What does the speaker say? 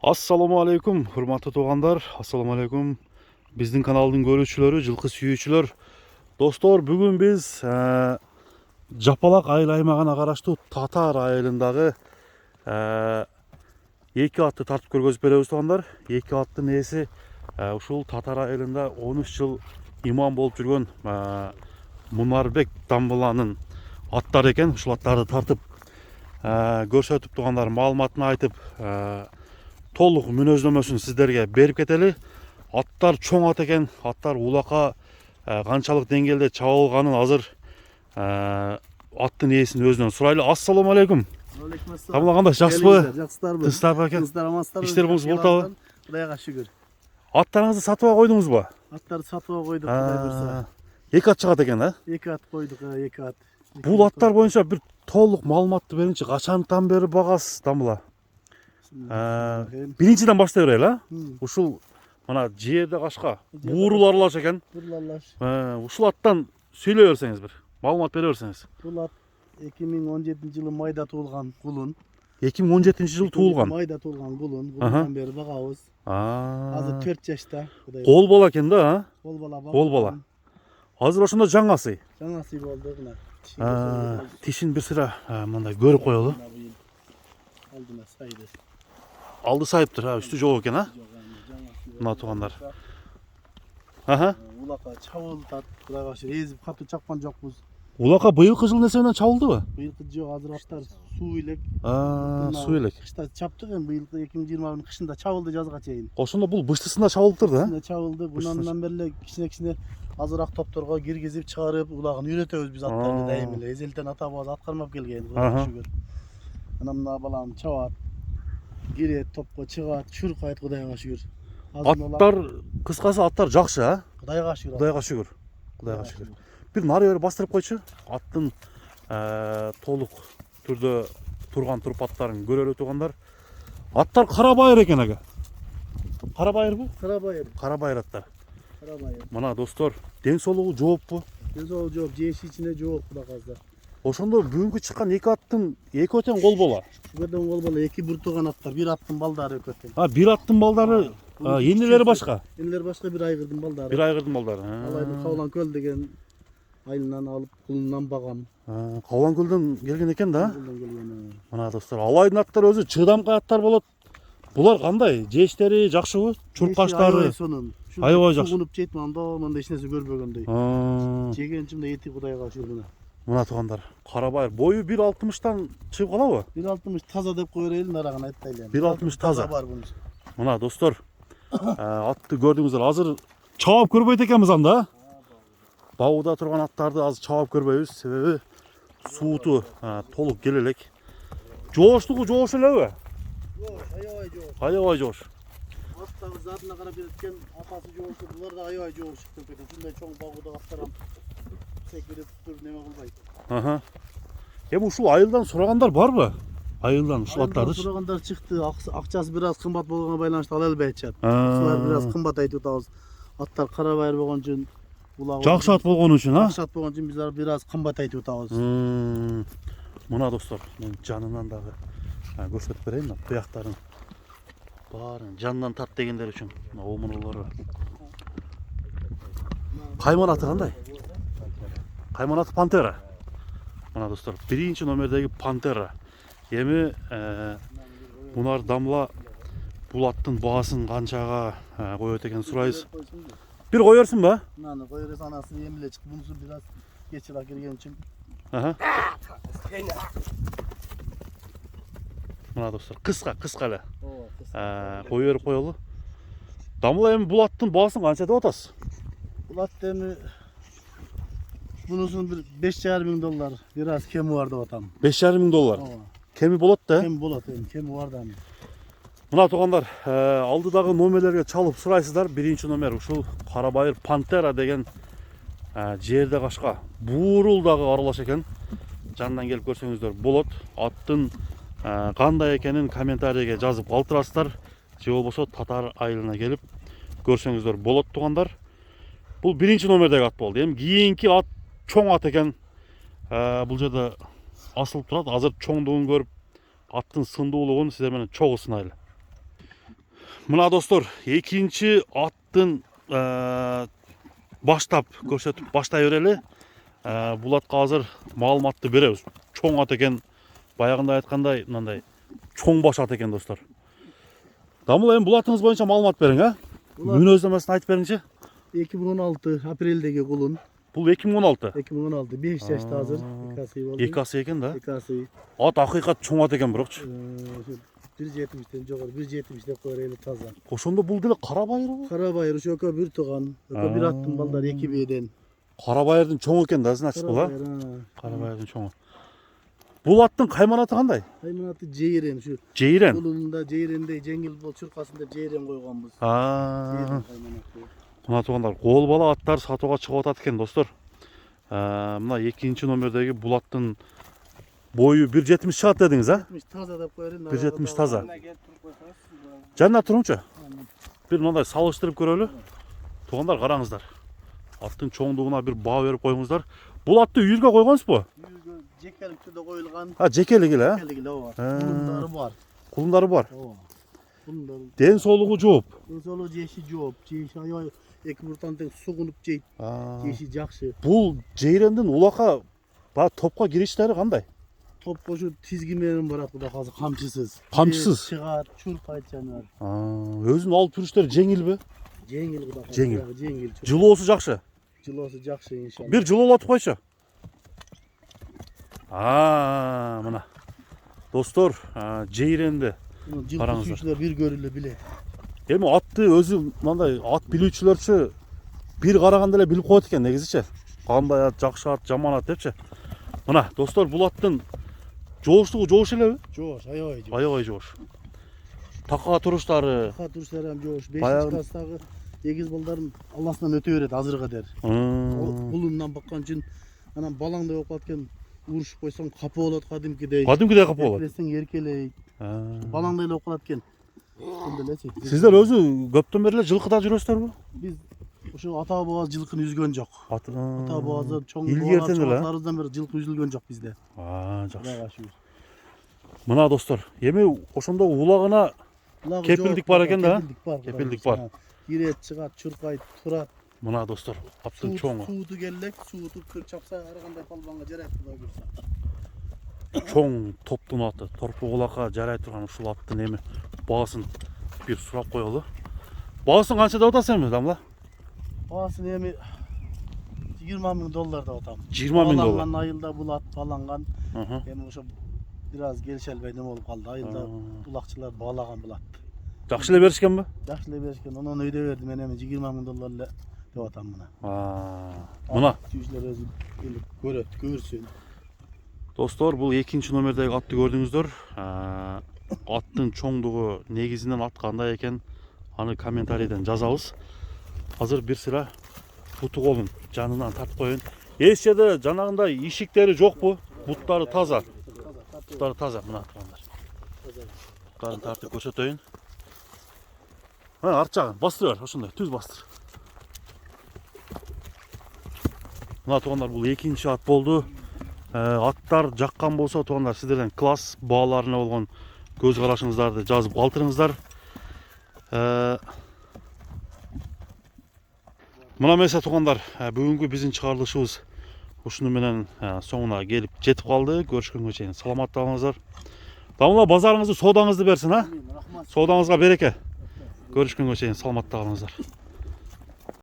Assalamu alaikum, hurmatlı tuğanlar. Assalamu alaikum. Bizдің kanalдың көрүүчүлөрү, жылкы сүйүүчүлөр. Достор, бүгүн биз Жапалак айыл аймагына караштуу Татар айылындагы эки атты тартып көргөзүп беребиз туғандар. Эки аттын ээси ушул Татар айылында 13 жыл имам болуп жүргөн Мунарбек Дамбыланын аттары экен. Ушул аттарды тартып көрсөтүп туғандар, маалыматын айтып, толук мүнөздөмөсүн сиздерге берип кетели. Аттар чоң ат экен. Аттар улака канчалык деңгээлде чабылганын азыр аттын ээсинин өзүнөн сурайлы. Ассаламу алейкум. Алейкум ассалам. Камла кандай, жакшысызбы? Жакшысыздарбы? Тынчсыздарбы экен? Иштериңиз болтабы? Кудайга шүгүр. Аттарыңызды сатып койдуңузбу? Аттарды сатып койдук, Кудай буйрса. Эки ат чыгат экен, Эки ат койдук, эки ат. Бул аттар боюнча бир толук маалыматты беринчи. Качантан бери багасыз Дамбыла? Биринчиден баштай берели, Ушул мына жерде кашка буурул аралаш экен. Ушул аттан сүйлөй берсеңиз, бир маалымат бере берсеңиз. Бул ат 2017-жылы майда туулган кулун. 2017-жылы туулган. Майда туулган кулун. Кулундан бери багабыз. Азыр 4 жашта. Кол бала экен да, Кол бала. Кол бала. Азыр ошондо жаңасы. Жаңасы болду мына. Тишин бир сыра мындай көрүп коелу. Алдына сайды. Алды сайыптыр, үстү жок экен, мына туугандар. Улака чабылды, Кудайга шүгүр. Эзип катуу чапкан жокпуз. Улака быйылкы жылдын эсебинен чабылдыбы? Быйылкы жок, азыр аттар суу элек. Суу элек. Кышта чаптык эми, быйылкы 2020 кышында чабылды жазга чейин. Ошондо бул быштысында чабылыптыр да? Быштысында чабылды. Bundan бери кичине азыраак топторго киргизип чыгарып, улагын үйрөтөбүз биз аттарды дайым эле. Эзелтен ата бабасы ат кармап келген, Кудайга шүгүр. Анан мына балам чабат, кирет, топко чыгат, чуркайт, Кудайга шүгүр. Аттар, кыскасы аттар жакшы, Кудайга шүгүр. Кудайга шүгүр. Кудайга шүгүр. Бир нары бери бастырып койчу. Аттын толук түрдө турган турпаттарын көрөлү тугандар. Аттар карабайыр экен ага. Карабайырбы? Карабайыр. Карабайыр аттар. Карабайыр. Мына достор, ден соолугу жооппу? Ден соолугу жооп, жеши ичинде жооп, Кудай калса. Ошондо бүгүнкү чыккан эки аттын экөө тең кол бола. Экөөдөн кол бола, эки бир тууган аттар, бир аттын балдары экөө тең. Бир аттын балдары, энелери башка. Энелери башка, бир айгырдын балдары. Бир айгырдын балдары. Алайдын Кабылан көл деген айылынан алып, кулунан багам. Кабылан көлдөн келген экен да? Кулунан келген. Мына достор, алайдын аттары өзү чыдамкай аттар болот. Булар кандай? Жештери жакшыбы? Чуркаштары? Аябай жакшы. Суугунуп жейт, мындай эч нерсе көрбөгөндөй. Жегенчимде эти Кудайга шүгүр. Мына тугандар, карабайыр. Бою 1.60-тан чыгып калабы? 1.60 таза деп кое берели, нарагын айтпайлы. 1.60 таза бар бунус. Мына достор, атты көрдүңүздөр. Азыр чабап көрбөйт экенбиз анда. Бауда турган аттарды азыр чабап көрбөйбүз, себеби сууту толук келе элек. Жооштугу жоош элеби? Жок, аябай жок. Аябай жоош. Аттагы затына карап берген атасы жоошу, булар да аябай жоош чыктып кетет. Ушундай чоң багуудагы аттар секирип туруп неме кылбайт. Эми ушул айылдан сурагандар барбы? Айылдан ушул аттарды сурагандар чыкты. Акчасы бир аз кымбат болгонго байланыштуу ала албай атышат. Ушулар бир аз кымбат айтып атабыз. Аттар карабайыр болгон үчүн, жакшы ат болгон үчүн, жакшы ат болгон үчүн биз бир аз кымбат айтып атабыз. Мына достор, мен жанынан дагы көрсөтүп берейин, туяктарын баарын жанынан тарт дегендер үчүн. Мына омурулары. Кайман аты кандай? Кайман аты Пантера. Мына достор, биринчи номердеги Пантера. Эми Мунар Дамла бул аттын баасын канчага коет экен сурайбыз. Бир кой берсинби? Мынаны кой берсе, анасы эмиле чык. Бунусу бир аз кечира келген үчүн. Мына достор, кыска эле. Кой берип коелу. Дамла, эми бул аттын баасын канча деп атасыз? Бул ат эми бунусун бир $5,500, бир аз кеми бар деп атам. $5,500. Кеми болот да? Кеми болот, кеми бар да. Мына тугандар, алдыдагы номерлерге чалып сурайсыздар. Биринчи номер ушул Карабайыр Пантера деген жерде кашка буурул дагы аралаш экен. Жанынан келип көрсөңүздөр болот. Аттын кандай экенин комментарийге жазып калтырасыздар. Же болбосо Татар айылына келип көрсөңүздөр болот тугандар. Бул биринчи номердеги ат болду. Эми кийинки ат чоң ат экен. Бул жерде асылып турат. Азыр чоңдугун көрүп, аттын сындуулугун сиздер менен чогуу сынайлы. Mına dostlar, ikinci attın baştap көрсөтүп баштай берели. Булатка азыр маалыматты беребиз. Чоң ат экен, баягында айткандай, мындай чоң баш ат экен достор. Дамыл, эми булатыңыз боюнча маалымат бериң, а? Мүнөздөмөсүн айтып бериңчи. 2016 апрелдеги кулун. Бул 2016. 2016 5 жашта азыр. Экасы болду. Экасы экен да. Экасы. Ат акыйкат чоң ат экен бирокчу. 1.70'den жогору, 1.70 деп коер таза. Ошондо бул деле кара байырбы? Кара байыр ушу экөө бир тууган. Экөө бир аттын балдары 2 беден. Кара байырдын чоң экен да, значит бул, а? Кара байырдын чоңу. Бул аттын кайманаты кандай? Кайманаты жейрен ушу. Жейрен. Кулунда жейрендей жеңил бол чуркасын деп жейрен койгонбуз. Мына туугандар, кол бала аттар сатууга чыгып атат экен достор. Мына 2-нчи номердеги бул аттын бою 1.70 чыгат дедиңиз, а? 1.70 таза деп коерин. 1.70 таза. Жанна туруңчу. Бир мындай салыштырып көрөлү. Туугандар, караңыздар. Аттын чоңдугуна бир баа берип коюңуздар. Бул атты үйүргө койгонсузбу? Үйүргө жекелик түрдө коюлган. Жекелик эле, а? Жекелик эле ооба. Кулундары бар. Кулундары бар. Ооба. Кулундары. Ден соолугу жооп. Ден соолугу жеши жооп. Жеши аябай эки буртан тең сугунуп жейт. Жеши жакшы. Бул жейрендин улака ба топко кириштери кандай? Топко ушу тизги менен барат кудай калса, камчысыз. Камчысыз? Чыгат, чуркайт жаныбар. Өзүнүн алып туруштары жеңилби? Жеңил кудай калса. Жеңил. Жеңил. Жылоосу жакшы. Жылоосу жакшы иншалла. Бир жылоолатып койчу. Мына. Достор, жейренди. Жылкы сүйүүчүлөр бир көрүлө билет. Эми атты өзү мындай ат билүүчүлөрчү бир караганда эле билип коет экен негизичи. Кандай ат, жакшы ат, жаман ат депчи. Мына достор, бул аттын жооштугу жоош элеби? Жоош, аябай жоош. Аябай жоош. Така туруштары. Така туруштары ham жоош. 5 класстагы эгиз балдарын Алласынан өтө берет азырга дер. Кулундан баккан үчүн анан балаңдай болуп калат экен, урушуп койсоң капа болот кадимкидей. Кадимкидей капа болот. Эртелесең эркелейт. Балаңдай болуп калат экен. Ошондой элечи. Сиздер өзү көптөн бери эле жылкыда жүрөсүздарбы? Биз ушу ата бабабыз жылкыны үзгөн жок. Ата бабабыздан чоң илгертен эле. Аталарыбыздан бери жылкы үзүлгөн жок бизде. Жакшы. Мына достор, эми ошондо улагына кепилдик бар экен да? Кепилдик бар. Кирет, чыгат, чуркайт, турат. Мына достор, аттын чоңу. Сууту келлек, сууту чапса ар кандай палбанга жарайт кудай буйрса. Чоң топтун аты, торпу кулакка жарай турган ушул аттын эми баасын бир сурап коелу. Баасын канча деп атасың эми, Дамла? Баасын эми $20,000 деп атам. $20,000. Баланган айылда бул ат баланган. Эми ошо бир аз келише албай неме болуп калды. Айылда булакчылар баалаган бул атты. Жакшы эле беришкенби? Жакшы эле беришкен. Онон өйдө берди, мен эми $20,000 эле деп атам мына. Мына Сүйүүчүлөр өзү келип көрөт, көрсүн. Достор, бул 2-нчи номердеги атты көрдүңүздөр. Аттын чоңдугу негизинен ат кандай экен, аны комментарийден жазабыз. Азыр бир сыра буту колун жанынан тартып коюн. Эч жерде жанагындай ишиктери жокпу? Буттары таза. Буттары таза, мына туугандар. Буттарын тартып көрсөтөйүн. Арт жагын бастыр бер, ошондой түз бастыр. Мына туугандар, бул 2-нчи ат болду. Аттар жаккан болсо туугандар, сиздерден класс бааларына болгон көз карашыңыздарды жазып калтырыңыздар. Мына эмесе туугандар, бүгүнкү биздин чыгарылышыбыз ушуну менен соңуна келип жетип калды. Көрүшкөнгө чейин саламатта болуңуздар. Дамла, базарыңызды, соодаңызды берсин, а? Соодаңызга береке. Görüşkөнгө чейин саламатта калыңыздар.